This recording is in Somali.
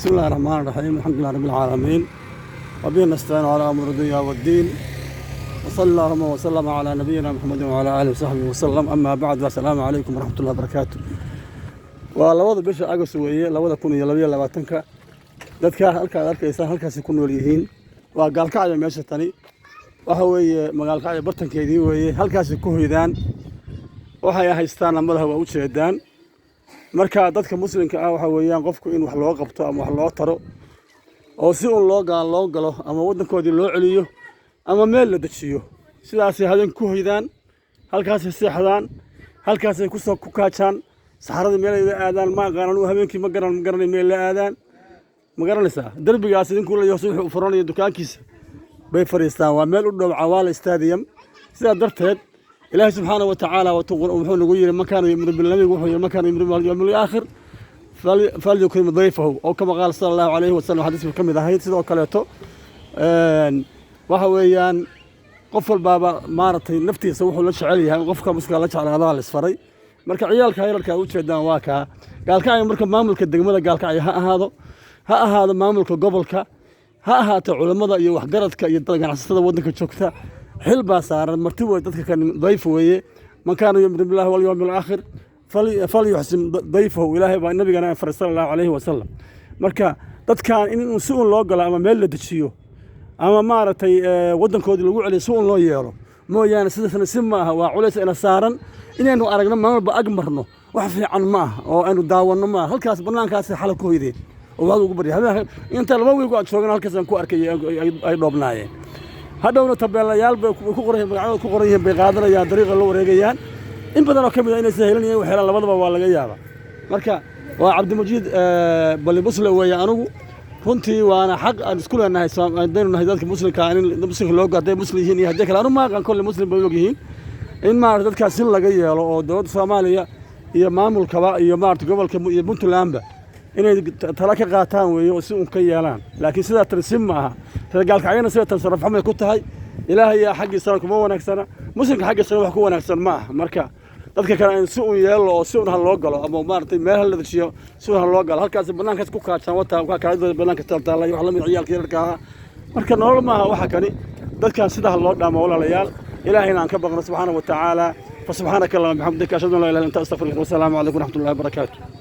بسم الله الرحمن الرحيم الحمد لله رب العالمين وبه نستعين على أمر الدنيا والدين وصلى اللهم وسلم على نبينا محمد وعلى آله وصحبه وسلم أما بعد والسلام عليكم ورحمة الله وبركاته ولوada bisha August weeye 2022 dadka halka arkaysan halkaas ku nool yihiin waa gaalkacyo meesha tani waxa weeye magaalkacyo bartankeedii weeye halkaas ku hoydaan waxay haystaan amadaha waa u jeedaan marka dadka muslimka ah waxa weeyaan qofku in wax loo qabto ama wax loo taro oo si uu loo galo ama wadankoodii loo celiyo ama meel la dajiyo sidaas ay hadin ku hoydaan halkaas ay seexdaan halkaas ay ku kaajaan saxarada meel ay aadaan ma qaran oo habeenkii ma garanay meel la aadaan ma garanaysaa darbigaas idinku la yoosay wuxuu furanayo dukaankiisa bay fariistaan waa meel u dhow Cawaale Stadium sida darteed إلهي سبحانه وتعالى وحول يقول من كان يؤمن بالنبي وحول من كان يؤمن باليوم الآخر فليكرم ضيفه أو كما قال صلى الله عليه وسلم حديث كم إذا هي سيدو كليته وحويان قفل بابا مارتي نفتي سوحوا لش عليها قفك مسكال لش على هذا الأسفري مركع عيالك هيرك وجهدان واكا قال كاي مركب ماملك الدقمة قال كاي هذا ماملك قبلك هات علماء يوح قردك يطلق على الصدى ودنك تشوكته حلبا صار مرتبه dadka kan ضيف weeye man kana yumri billahi wal yawmil aakhir falyuhsin ضيفه ilaahay baa nabigana sallallahu alayhi wa sallam marka dadkan in suun loo galo ama meel la dajiyo ama maartay wadankoodii lagu celiyo suun loo yeero mooyaan sidasna simaaha waa culays ina saaran inaynu aragno maalba agmarno wax fiican ma aha oo aynu daawano ma halkaas banaankaas xal ku hoydeen oo waad ugu bariyaa inta laba wiigo aan joogno halkaas aan ku arkay ay dhoobnaayeen هذا تبلايال بكورهم بقعدوا كورهم بقادنا يا طريق الله ورجيان إن بدنا كم إذا سهلني وحلا لبضوا ولا جيابا مركا وعبد المجيد بل بوصل ويا أنو كنتي وأنا حق أسكول أن عندنا هذاك مسلم كان مسلم لوجا ده مسلمين هذاك لأنه ما كان كل مسلم بيوجهين إن ما عرفت كاسين لجيا لو دود سوماليا هي معمول كوا هي ما عرفت قبل كم يبنتوا لامبا إن تلاك قاتان ويوسون كيالان لكن سيدا ترسم معها قال كعينا سيدا تصرف حمل كنت هاي إلهي يا حق سنة مو ونكسنا مسلم حق سنة وحكو ونكسن معه مركا dadka kale in soo yeelo oo soo loo galo ama maartay meel la dajiyo soo loo galo halkaas banaanka ku kaacsan wata ka kale banaanka taltaalay wax la mid ciyaalka yarka marka nolol ma waxa kani dadka sida loo dhaamo walaalayaal ilaahayna aan ka baqno subhanahu wa ta'ala fa subhanaka allahumma bihamdika ashhadu an la ilaha illa anta astaghfiruka wa assalamu alaykum wa rahmatullahi wa barakatuh